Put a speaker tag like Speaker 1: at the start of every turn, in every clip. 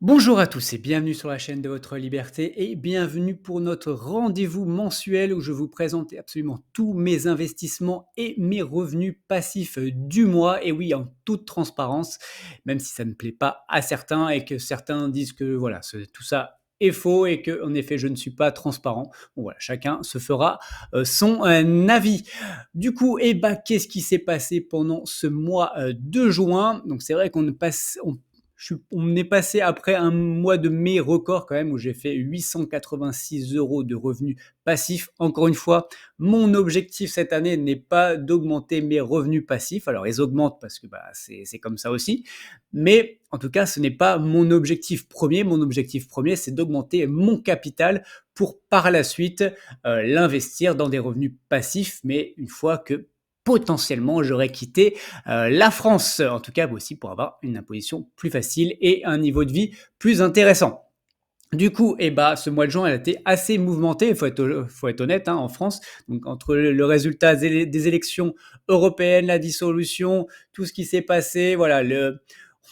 Speaker 1: Bonjour à tous et bienvenue sur la chaîne de votre liberté et bienvenue pour notre rendez-vous mensuel où je vous présente absolument tous mes investissements et mes revenus passifs du mois. Et oui, en toute transparence, même si ça ne plaît pas à certains et que certains disent que voilà, tout ça est faux et que en effet je ne suis pas transparent. Bon voilà, chacun se fera son avis. Du coup, qu'est-ce qui s'est passé pendant ce mois de juin? Donc c'est vrai qu'on passe, on est passé après un mois de mai record quand même où j'ai fait 886 euros de revenus passifs. Encore une fois, mon objectif cette année n'est pas d'augmenter mes revenus passifs. Alors ils augmentent parce que c'est comme ça aussi. Mais en tout cas, ce n'est pas mon objectif premier. Mon objectif premier, c'est d'augmenter mon capital pour par la suite l'investir dans des revenus passifs. Mais une fois que potentiellement j'aurais quitté la France, en tout cas aussi pour avoir une imposition plus facile et un niveau de vie plus intéressant. Du coup, ce mois de juin, elle a été assez mouvementé, faut être honnête, hein, en France. Donc, entre le résultat des élections européennes, la dissolution, tout ce qui s'est passé, voilà,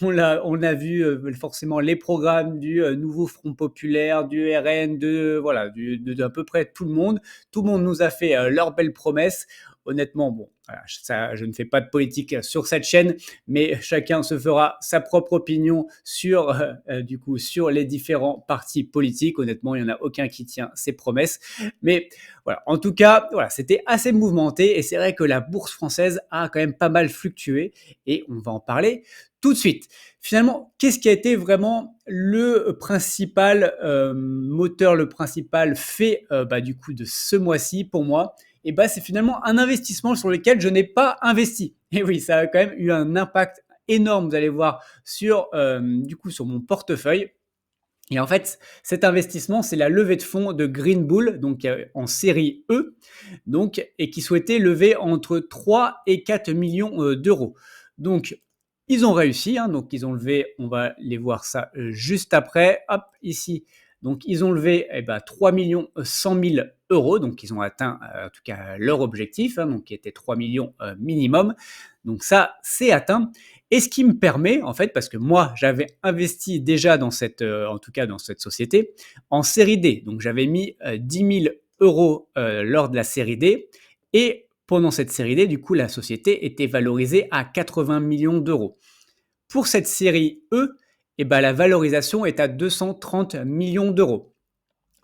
Speaker 1: on a vu forcément les programmes du nouveau Front populaire, du RN, voilà, d'à peu près tout le monde. Tout le monde nous a fait leurs belles promesses. Honnêtement, bon, voilà, ça, je ne fais pas de politique sur cette chaîne, mais chacun se fera sa propre opinion sur, du coup, sur les différents partis politiques. Honnêtement, il n'y en a aucun qui tient ses promesses. Mais voilà, en tout cas, voilà, c'était assez mouvementé et c'est vrai que la bourse française a quand même pas mal fluctué et on va en parler tout de suite. Finalement, qu'est-ce qui a été vraiment le principal moteur, le principal fait du coup de ce mois-ci pour moi? C'est finalement un investissement sur lequel je n'ai pas investi. Et oui, ça a quand même eu un impact énorme, vous allez voir, sur, du coup, sur mon portefeuille. Et en fait, cet investissement, c'est la levée de fonds de Green Bull, donc en série E, donc, et qui souhaitait lever entre 3 et 4 millions d'euros. Donc, ils ont réussi, hein, donc ils ont levé, on va les voir ça juste après, hop, ici. Donc, ils ont levé 3 millions 100 000 euros, donc ils ont atteint en tout cas leur objectif, hein, donc qui était 3 millions minimum. Donc ça, c'est atteint. Et ce qui me permet, en fait, parce que moi, j'avais investi déjà dans cette, en tout cas dans cette société, en série D. Donc j'avais mis 10 000 euros lors de la série D. Et pendant cette série D, du coup, la société était valorisée à 80 millions d'euros. Pour cette série E, la valorisation est à 230 millions d'euros.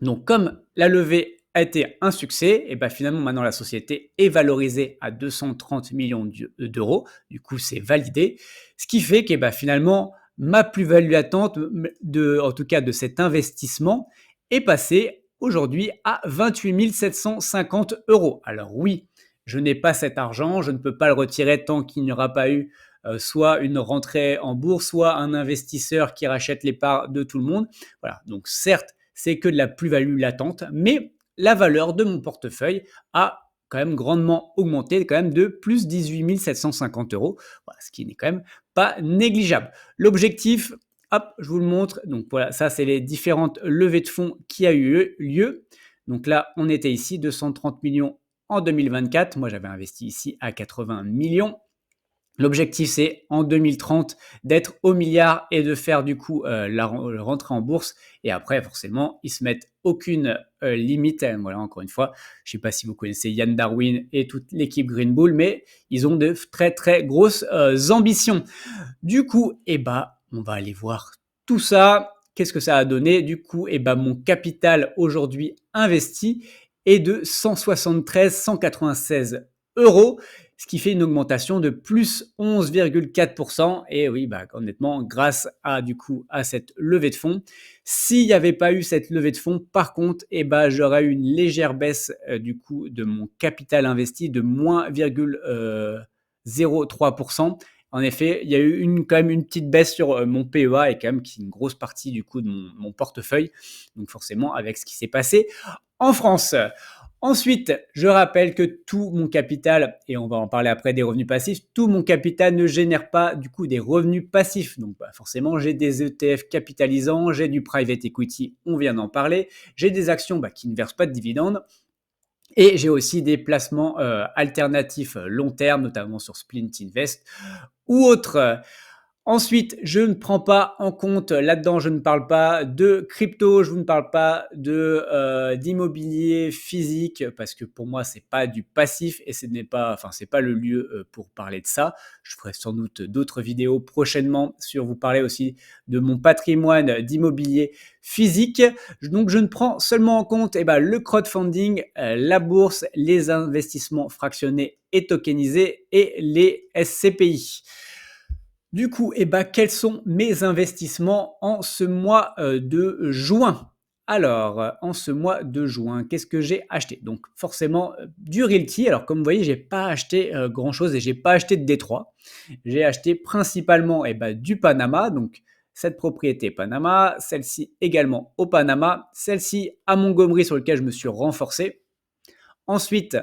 Speaker 1: Donc, comme la levée a été un succès, finalement, maintenant, la société est valorisée à 230 millions d'euros. Du coup, c'est validé. Ce qui fait que finalement, ma plus-value latente, en tout cas de cet investissement, est passée aujourd'hui à 28 750 euros. Alors oui, je n'ai pas cet argent, je ne peux pas le retirer tant qu'il n'y aura pas eu soit une rentrée en bourse, soit un investisseur qui rachète les parts de tout le monde. Voilà, donc certes, c'est que de la plus-value latente, mais la valeur de mon portefeuille a quand même grandement augmenté, quand même de plus 18 750 euros, voilà, ce qui n'est quand même pas négligeable. L'objectif, hop, je vous le montre. Donc voilà, ça c'est les différentes levées de fonds qui a eu lieu. Donc là, on était ici, 230 millions en 2024. Moi, j'avais investi ici à 80 millions. L'objectif, c'est en 2030 d'être au milliard et de faire du coup la rentrée en bourse. Et après, forcément, ils se mettent aucune limite. Voilà, encore une fois, je ne sais pas si vous connaissez Yann Darwin et toute l'équipe Green Bull, mais ils ont de très très grosses ambitions. Du coup, on va aller voir tout ça. Qu'est-ce que ça a donné? Du coup, mon capital aujourd'hui investi est de 173 196 euros, ce qui fait une augmentation de plus 11,4%. Et oui, honnêtement, grâce à du coup à cette levée de fonds. S'il n'y avait pas eu cette levée de fonds, par contre, j'aurais eu une légère baisse du coup de mon capital investi de moins 0,03%. En effet, il y a eu quand même une petite baisse sur mon PEA et quand même qui est une grosse partie du coup de mon portefeuille. Donc forcément, avec ce qui s'est passé en France. Ensuite, je rappelle que tout mon capital, et on va en parler après des revenus passifs, tout mon capital ne génère pas du coup des revenus passifs. Donc forcément, j'ai des ETF capitalisants, j'ai du private equity, on vient d'en parler, j'ai des actions qui ne versent pas de dividendes. Et j'ai aussi des placements alternatifs long terme, notamment sur Splint Invest ou autres. Ensuite, je ne prends pas en compte là-dedans, je ne parle pas de crypto, je ne parle pas d'immobilier physique parce que pour moi, c'est pas du passif et ce n'est pas enfin, c'est pas le lieu, pour parler de ça. Je ferai sans doute d'autres vidéos prochainement sur vous parler aussi de mon patrimoine d'immobilier physique. Donc je ne prends seulement en compte, le crowdfunding, la bourse, les investissements fractionnés et tokenisés et les SCPI. Du coup, quels sont mes investissements en ce mois de juin? Alors, en ce mois de juin, qu'est-ce que j'ai acheté? Donc, forcément, du Realty. Alors, comme vous voyez, j'ai pas acheté grand-chose et j'ai pas acheté de Détroit. J'ai acheté principalement du Panama, donc cette propriété Panama, celle-ci également au Panama, celle-ci à Montgomery sur lequel je me suis renforcé. Ensuite,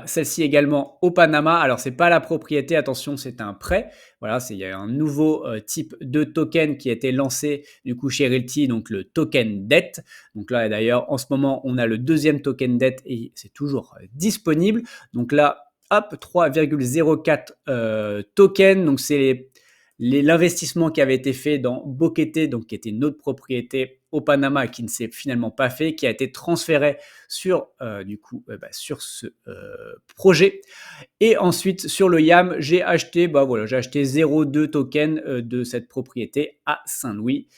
Speaker 1: celle-ci également au Panama. Alors, c'est pas la propriété, attention, c'est un prêt. Voilà, il y a un nouveau type de token qui a été lancé du coup chez Realty, donc le token dette. Donc là, d'ailleurs, en ce moment, on a le deuxième token dette et c'est toujours disponible. Donc là, hop, 3,04 tokens. Donc c'est l'investissement qui avait été fait dans Boquete, donc qui était notre propriété au Panama, qui ne s'est finalement pas fait, qui a été transféré sur sur ce projet. Et ensuite sur le YAM, j'ai acheté 0,2 tokens de cette propriété à Saint-Louis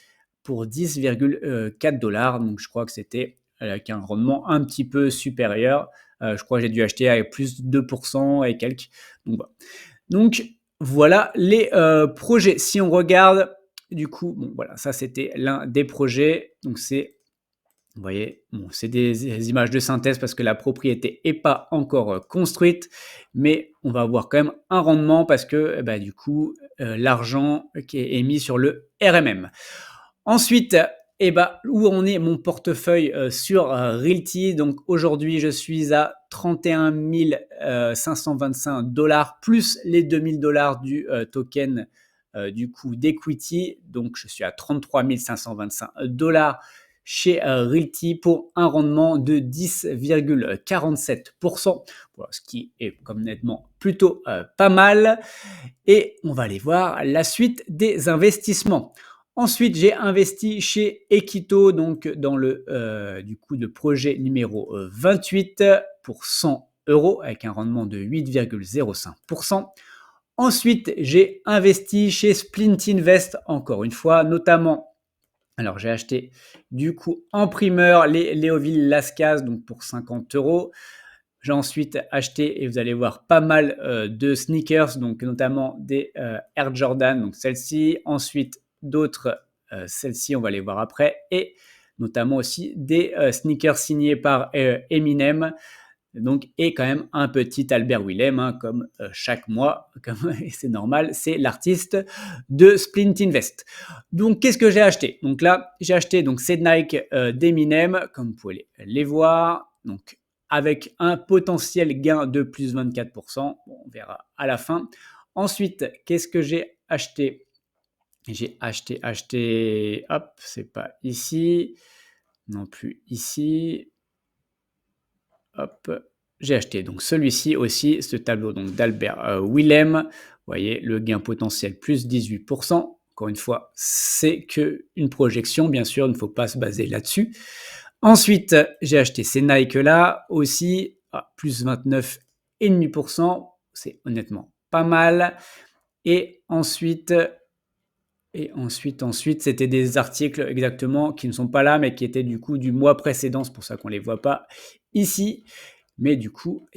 Speaker 1: pour 10,4 dollars. Donc je crois que c'était avec un rendement un petit peu supérieur. Je crois que j'ai dû acheter avec plus de 2% et quelques. Donc voilà les projets. Si on regarde, du coup, bon, voilà, ça c'était l'un des projets. Donc vous voyez, bon, c'est des images de synthèse parce que la propriété n'est pas encore construite, mais on va avoir quand même un rendement parce que du coup, l'argent qui est mis sur le RMM. Ensuite, où en est mon portefeuille sur Realty? Donc aujourd'hui, je suis à 31 525 dollars plus les 2000 dollars du token du coup d'equity. Donc je suis à 33 525 dollars chez Realty pour un rendement de 10,47%, voilà, ce qui est comme nettement plutôt pas mal. Et on va aller voir la suite des investissements. Ensuite, j'ai investi chez Equito, donc dans le projet numéro 28 pour 100 euros avec un rendement de 8,05%. Ensuite, j'ai investi chez Splint Invest, encore une fois, notamment. Alors, j'ai acheté du coup en primeur les Léoville Lascaz, donc pour 50 euros. J'ai ensuite acheté, et vous allez voir, pas mal de sneakers, donc notamment des Air Jordan, donc celle-ci. Ensuite, d'autres, celle-ci, on va les voir après. Et notamment aussi des sneakers signés par Eminem. Donc, et quand même un petit Albert Willem, hein, comme chaque mois, et c'est normal, c'est l'artiste de Splint Invest. Donc, qu'est-ce que j'ai acheté? Donc là, j'ai acheté donc ces Nike d'Eminem, comme vous pouvez les voir. Donc, avec un potentiel gain de plus 24%. Bon, on verra à la fin. Ensuite, qu'est-ce que j'ai acheté? J'ai acheté, hop, c'est pas ici, non plus ici, hop, j'ai acheté donc celui-ci aussi, ce tableau donc d'Albert Willem. Vous voyez, le gain potentiel plus 18%. Encore une fois, c'est qu'une projection, bien sûr, il ne faut pas se baser là-dessus. Ensuite, j'ai acheté ces Nike-là aussi, à plus 29,5%. C'est honnêtement pas mal. Ensuite, c'était des articles exactement qui ne sont pas là, mais qui étaient du coup du mois précédent. C'est pour ça qu'on ne les voit pas ici. Mais du coup,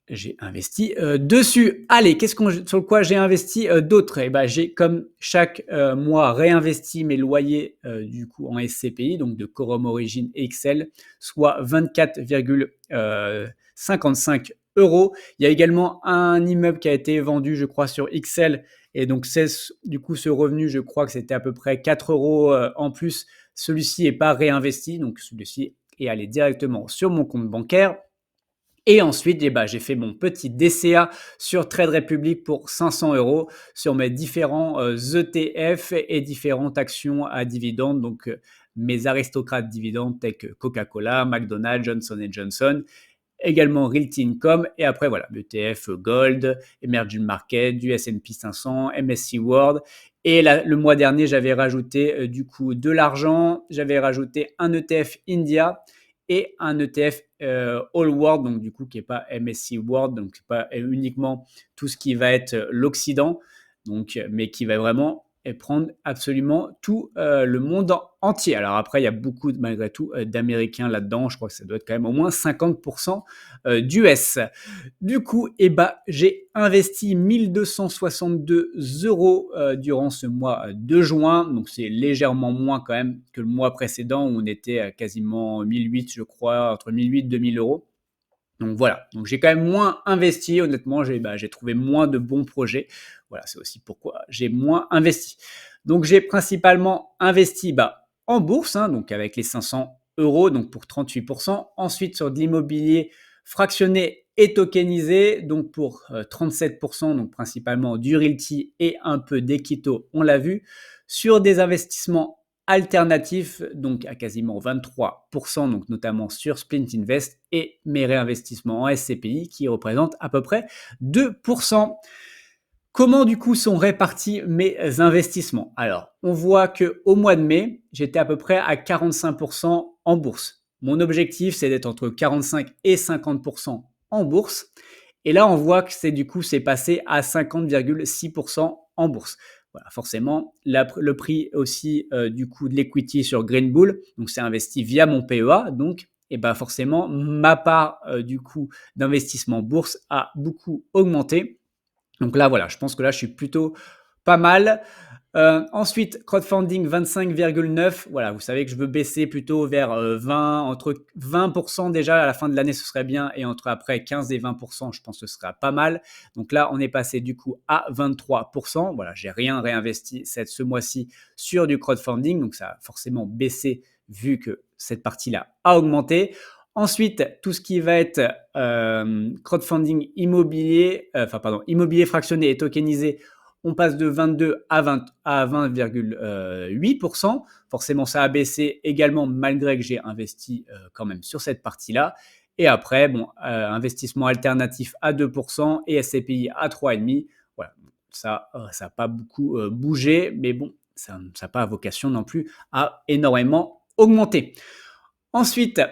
Speaker 1: j'ai investi dessus. Allez, sur quoi j'ai investi d'autre? J'ai comme chaque mois réinvesti mes loyers du coup en SCPI, donc de Quorum Origin et XL, soit 24,55 euros. Il y a également un immeuble qui a été vendu, je crois, sur XL. Et donc, c'est du coup ce revenu, je crois que c'était à peu près 4 euros en plus. Celui-ci n'est pas réinvesti, donc celui-ci est allé directement sur mon compte bancaire. Et ensuite, j'ai fait mon petit DCA sur Trade Republic pour 500 euros sur mes différents ETF et différentes actions à dividendes. Donc, mes aristocrates dividendes tels que Coca-Cola, McDonald's, Johnson & Johnson. également Realty Income et après voilà, l'ETF Gold, Emerging Market, du S&P 500, MSCI World. Et là, le mois dernier, j'avais rajouté du coup de l'argent, j'avais rajouté un ETF India et un ETF All World, donc du coup qui n'est pas MSCI World, donc c'est pas uniquement tout ce qui va être l'Occident, donc, mais qui va vraiment prendre absolument tout le monde entier. Alors après, il y a beaucoup, malgré tout, d'Américains là-dedans. Je crois que ça doit être quand même au moins 50% d'US. Du coup, eh ben, j'ai investi 1262 euros durant ce mois de juin. Donc, c'est légèrement moins quand même que le mois précédent où on était à quasiment 1008, je crois, entre 1008 et 2000 euros. Donc voilà, donc j'ai quand même moins investi, honnêtement, j'ai trouvé moins de bons projets. Voilà, c'est aussi pourquoi j'ai moins investi. Donc j'ai principalement investi en bourse, hein, donc avec les 500 euros, donc pour 38%. Ensuite sur de l'immobilier fractionné et tokenisé, donc pour 37%, donc principalement du Realty et un peu d'Equito, on l'a vu. Sur des investissements alternatif, donc à quasiment 23%, donc notamment sur Splint Invest et mes réinvestissements en SCPI qui représentent à peu près 2%. Comment du coup sont répartis mes investissements? Alors, on voit que au mois de mai, j'étais à peu près à 45% en bourse. Mon objectif, c'est d'être entre 45 et 50% en bourse. Et là, on voit que c'est passé à 50,6% en bourse. Voilà, forcément, le prix aussi du coup de l'equity sur Green Bull, donc c'est investi via mon PEA, donc et ben forcément ma part du coup d'investissement bourse a beaucoup augmenté. Donc là, voilà, je pense que là, je suis plutôt pas mal. Ensuite, crowdfunding 25,9. Voilà, vous savez que je veux baisser plutôt vers 20, entre 20% déjà à la fin de l'année, ce serait bien. Et entre après 15 et 20%, je pense que ce sera pas mal. Donc là, on est passé du coup à 23%. Voilà, j'ai rien réinvesti ce mois-ci sur du crowdfunding. Donc ça a forcément baissé vu que cette partie-là a augmenté. Ensuite, tout ce qui va être crowdfunding immobilier, immobilier fractionné et tokenisé, on passe de 22 à 20,8%. Forcément, ça a baissé également malgré que j'ai investi quand même sur cette partie-là. Et après, bon, investissement alternatif à 2% et SCPI à 3,5%. Voilà, ça n'a pas beaucoup bougé, mais bon, ça n'a pas vocation non plus à énormément augmenter. Ensuite,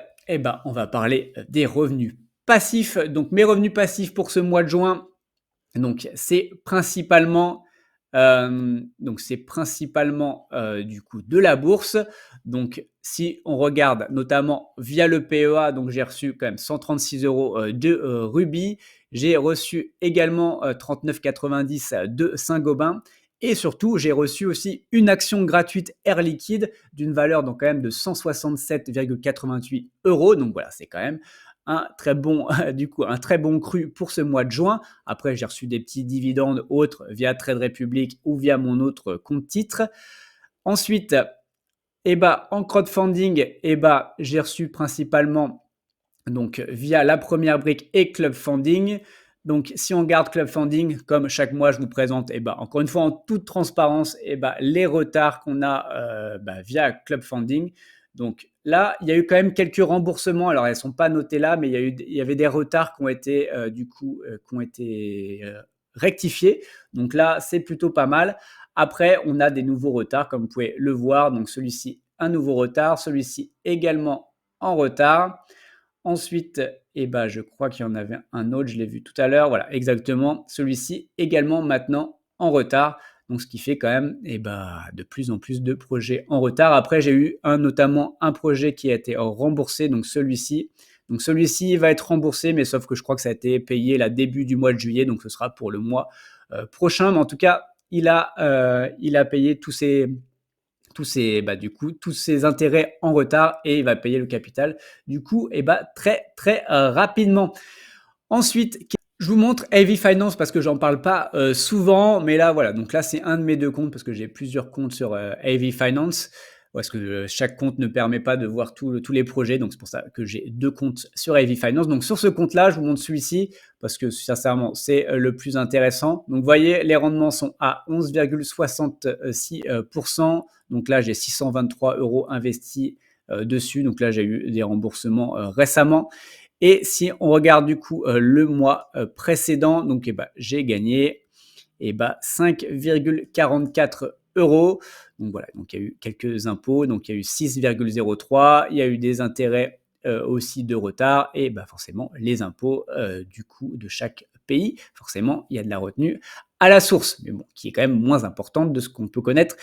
Speaker 1: on va parler des revenus passifs. Donc, mes revenus passifs pour ce mois de juin, donc c'est principalement, du coup de la bourse. Donc, si on regarde notamment via le PEA, donc j'ai reçu quand même 136 euros de Ruby. J'ai reçu également 39,90 de Saint-Gobain. Et surtout, j'ai reçu aussi une action gratuite Air Liquide d'une valeur donc quand même de 167,88 euros. Donc voilà, c'est quand même un très bon, du coup, un très bon cru pour ce mois de juin. Après, j'ai reçu des petits dividendes autres via Trade Republic ou via mon autre compte titre. Ensuite, en crowdfunding, j'ai reçu principalement donc via la première brique et Club Funding. Donc, si on garde Club Funding, comme chaque mois, je vous présente, encore une fois, en toute transparence, les retards qu'on a via Club Funding. Donc là, il y a eu quand même quelques remboursements. Alors, elles ne sont pas notées là, mais il y avait des retards qui ont été, rectifiés. Donc là, c'est plutôt pas mal. Après, on a des nouveaux retards, comme vous pouvez le voir. Donc, celui-ci, un nouveau retard. Celui-ci également en retard. Ensuite, je crois qu'il y en avait un autre, je l'ai vu tout à l'heure. Voilà, exactement. Celui-ci également maintenant en retard. Donc, ce qui fait quand même de plus en plus de projets en retard. Après, j'ai eu notamment un projet qui a été remboursé, donc celui-ci. Donc, celui-ci va être remboursé, mais sauf que je crois que ça a été payé la début du mois de juillet, donc ce sera pour le mois prochain. Mais en tout cas, il a payé tous ces intérêts en retard et il va payer le capital du coup très très rapidement. Ensuite, je vous montre Heavy Finance parce que j'en parle pas souvent, mais là voilà, donc là c'est un de mes deux comptes parce que j'ai plusieurs comptes sur Heavy Finance. Parce que chaque compte ne permet pas de voir tous les projets, donc c'est pour ça que j'ai deux comptes sur Heavy Finance. Donc sur ce compte-là, je vous montre celui-ci parce que sincèrement, c'est le plus intéressant. Donc vous voyez, les rendements sont à 11,66%. Donc là, j'ai 623 euros investis dessus. Donc là, j'ai eu des remboursements récemment. Et si on regarde du coup le mois précédent, donc j'ai gagné 5,44 euros. Donc voilà, donc il y a eu quelques impôts, donc il y a eu 6,03, il y a eu des intérêts aussi de retard et forcément les impôts du coup de chaque pays. Forcément, il y a de la retenue à la source, mais bon, qui est quand même moins importante de ce qu'on peut connaître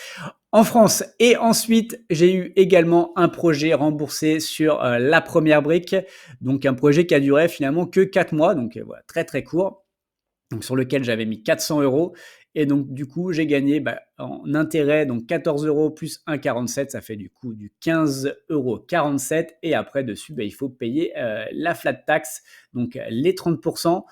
Speaker 1: en France. Et ensuite, j'ai eu également un projet remboursé sur la première brique, donc un projet qui a duré finalement que 4 mois, donc voilà, très très court, donc sur lequel j'avais mis 400 euros. Et donc, du coup, j'ai gagné en intérêt, donc 14 euros plus 1,47, ça fait du coup du 15,47 €. Et après, dessus, il faut payer la flat tax, donc les 30%.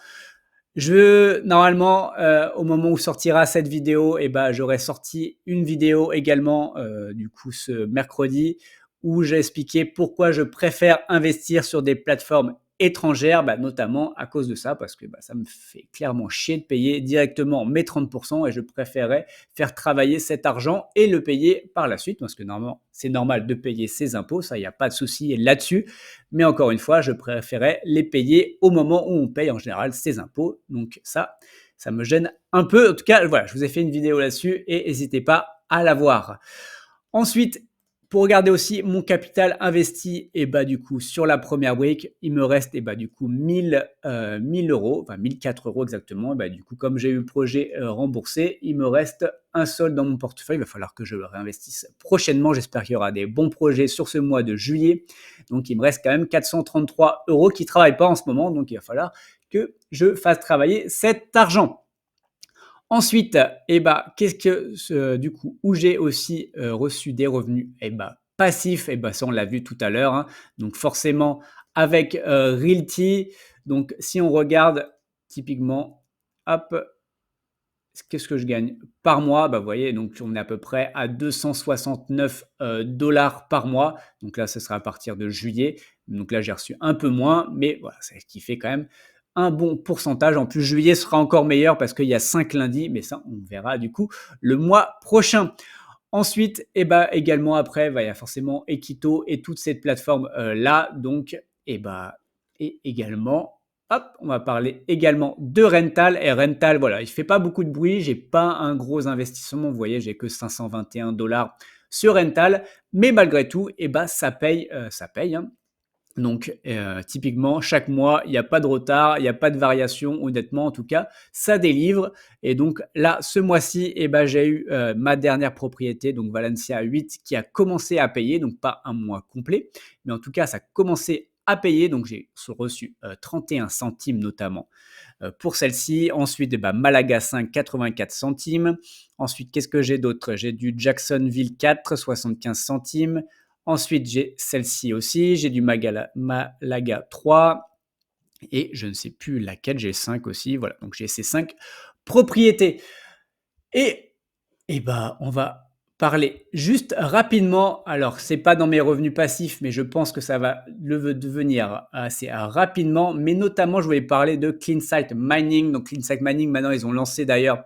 Speaker 1: Normalement, au moment où sortira cette vidéo, j'aurai sorti une vidéo également, du coup, ce mercredi, où j'ai expliqué pourquoi je préfère investir sur des plateformes étrangères, notamment à cause de ça, parce que ça me fait clairement chier de payer directement mes 30% et je préférerais faire travailler cet argent et le payer par la suite, parce que normalement, c'est normal de payer ses impôts, ça, il n'y a pas de souci là-dessus. Mais encore une fois, je préférais les payer au moment où on paye en général ses impôts. Donc ça me gêne un peu. En tout cas, voilà, je vous ai fait une vidéo là-dessus et n'hésitez pas à la voir. Ensuite, pour regarder aussi mon capital investi, du coup, sur la première brique, il me reste du coup 1000 euros, enfin 1004 euros exactement. Du coup, comme j'ai eu le projet remboursé, il me reste un solde dans mon portefeuille. Il va falloir que je le réinvestisse prochainement. J'espère qu'il y aura des bons projets sur ce mois de juillet. Donc, il me reste quand même 433 euros qui ne travaillent pas en ce moment. Donc, il va falloir que je fasse travailler cet argent. Ensuite, qu'est-ce que du coup, où j'ai aussi reçu des revenus passifs, ça on l'a vu tout à l'heure, hein. Donc forcément avec Realty, donc si on regarde typiquement, hop, qu'est-ce que je gagne par mois? Vous voyez, donc on est à peu près à 269 dollars par mois. Donc là, ce sera à partir de juillet. Donc là, j'ai reçu un peu moins, mais voilà, c'est ce qui fait quand même un bon pourcentage. En plus, juillet sera encore meilleur parce qu'il y a 5 lundis, mais ça, on verra du coup le mois prochain. Ensuite, également après, il y a forcément Equito et toute cette plateforme là. Donc, et également, hop, on va parler également de Rental. Et Rental, voilà, il ne fait pas beaucoup de bruit. J'ai pas un gros investissement. Vous voyez, j'ai que 521 dollars sur Rental. Mais malgré tout, ça paye, hein. Donc, typiquement, chaque mois, il n'y a pas de retard, il n'y a pas de variation, honnêtement, en tout cas, ça délivre. Et donc là, ce mois-ci, j'ai eu ma dernière propriété, donc Valencia 8, qui a commencé à payer, donc pas un mois complet, mais en tout cas, ça a commencé à payer, donc j'ai reçu 31 centimes notamment pour celle-ci. Ensuite, Malaga 5, 84 centimes. Ensuite, qu'est-ce que j'ai d'autre? J'ai du Jacksonville 4, 75 centimes. Ensuite, j'ai celle-ci aussi, j'ai du Malaga 3 et je ne sais plus laquelle, j'ai 5 aussi. Voilà, donc j'ai ces 5 propriétés. Et, on va parler juste rapidement. Alors, c'est pas dans mes revenus passifs, mais je pense que ça va le devenir assez rapidement. Mais notamment, je voulais parler de CleanSight Mining. Donc, CleanSight Mining, maintenant, ils ont lancé d'ailleurs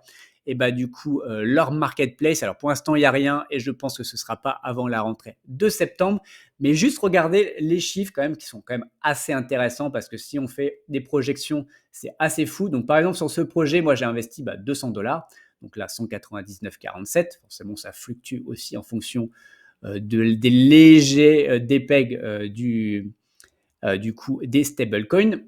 Speaker 1: du coup, leur marketplace. Alors, pour l'instant, il n'y a rien et je pense que ce ne sera pas avant la rentrée de septembre. Mais juste regardez les chiffres quand même qui sont quand même assez intéressants parce que si on fait des projections, c'est assez fou. Donc, par exemple, sur ce projet, moi, j'ai investi 200 dollars. Donc là, 199,47. Forcément, ça fluctue aussi en fonction des légers dépegs du coup des stablecoins.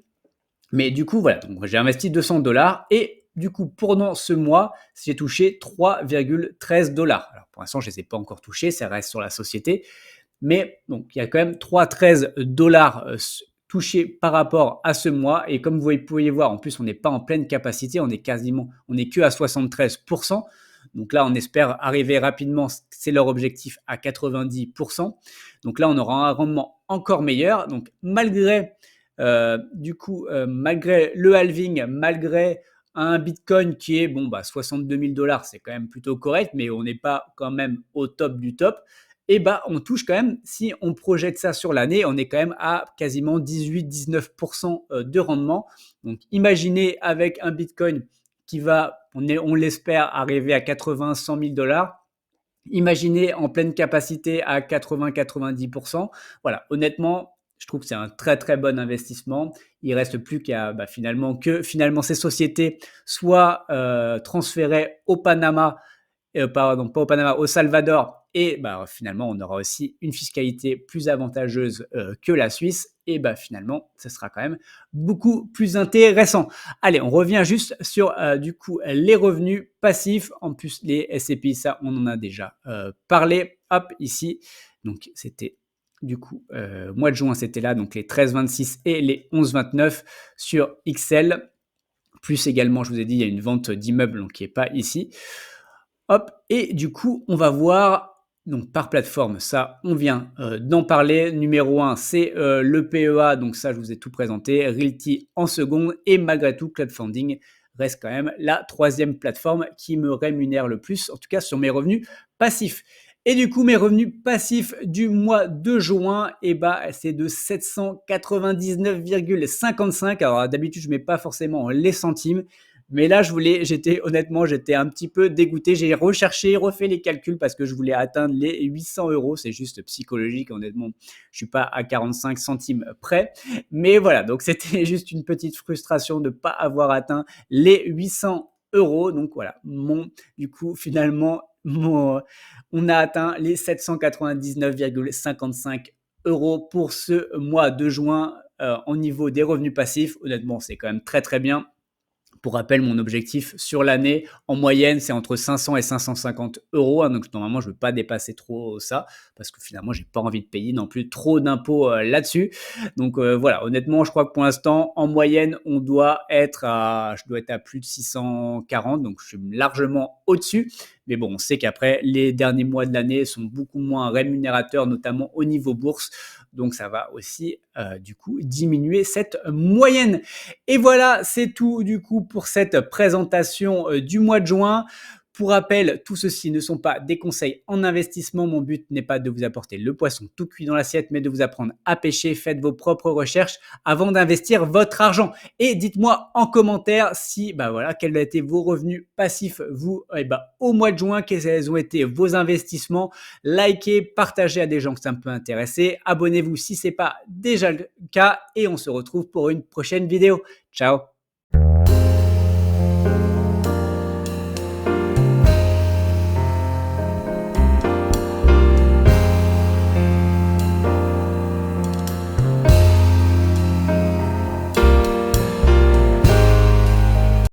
Speaker 1: Mais du coup, voilà, donc j'ai investi 200 dollars et du coup, pendant ce mois, j'ai touché 3,13 dollars. Alors pour l'instant, je ne les ai pas encore touchés, ça reste sur la société. Mais donc, il y a quand même 3,13 dollars touchés par rapport à ce mois. Et comme vous pouvez voir, en plus, on n'est pas en pleine capacité, on est que à 73%. Donc là, on espère arriver rapidement, c'est leur objectif, à 90%. Donc là, on aura un rendement encore meilleur. Donc malgré malgré le halving, malgré un Bitcoin qui est 62 000 dollars, c'est quand même plutôt correct, mais on n'est pas quand même au top du top. On touche quand même, si on projette ça sur l'année, on est quand même à quasiment 18-19% de rendement. Donc imaginez avec un Bitcoin qui va, on l'espère, arriver à 80-100 000 dollars. Imaginez en pleine capacité à 80-90%. Voilà, honnêtement, je trouve que c'est un très, très bon investissement. Il reste plus qu'à, finalement ces sociétés soient, transférées au Panama, pardon, pas au Panama, au Salvador et finalement, on aura aussi une fiscalité plus avantageuse, que la Suisse et finalement, ce sera quand même beaucoup plus intéressant. Allez, on revient juste sur, du coup, les revenus passifs. En plus, les SCPI, ça, on en a déjà, parlé. Hop, ici, donc c'était du coup, mois de juin, c'était là, donc les 13,26 et les 11,29 sur XL. Plus également, je vous ai dit, il y a une vente d'immeubles, donc qui est pas ici. Hop, et du coup, on va voir donc par plateforme, ça, on vient d'en parler. Numéro un, c'est le PEA, donc ça, je vous ai tout présenté. Realty en seconde, et malgré tout, crowdfunding reste quand même la troisième plateforme qui me rémunère le plus, en tout cas sur mes revenus passifs. Et du coup, mes revenus passifs du mois de juin, c'est de 799,55. Alors d'habitude, je mets pas forcément les centimes, mais là, j'étais un petit peu dégoûté. J'ai recherché, refait les calculs parce que je voulais atteindre les 800 euros. C'est juste psychologique, honnêtement. Je suis pas à 45 centimes près. Mais voilà, donc c'était juste une petite frustration de ne pas avoir atteint les 800 euros. Donc voilà, du coup, finalement, on a atteint les 799,55 euros pour ce mois de juin au niveau des revenus passifs. Honnêtement, c'est quand même très, très bien. Pour rappel, mon objectif sur l'année, en moyenne, c'est entre 500 et 550 euros. Hein, donc, normalement, je ne veux pas dépasser trop ça parce que finalement, je n'ai pas envie de payer non plus trop d'impôts là-dessus. Donc, voilà, honnêtement, je crois que pour l'instant, en moyenne, je dois être à plus de 640. Donc, je suis largement au-dessus. Mais bon, on sait qu'après, les derniers mois de l'année sont beaucoup moins rémunérateurs, notamment au niveau bourse. Donc, ça va aussi, du coup, diminuer cette moyenne. Et voilà, c'est tout du coup pour cette présentation du mois de juin. Pour rappel, tout ceci ne sont pas des conseils en investissement. Mon but n'est pas de vous apporter le poisson tout cuit dans l'assiette, mais de vous apprendre à pêcher. Faites vos propres recherches avant d'investir votre argent. Et dites-moi en commentaire si, quels ont été vos revenus passifs, vous, au mois de juin, quels ont été vos investissements. Likez, partagez à des gens que ça peut intéresser. Abonnez-vous si ce n'est pas déjà le cas et on se retrouve pour une prochaine vidéo. Ciao!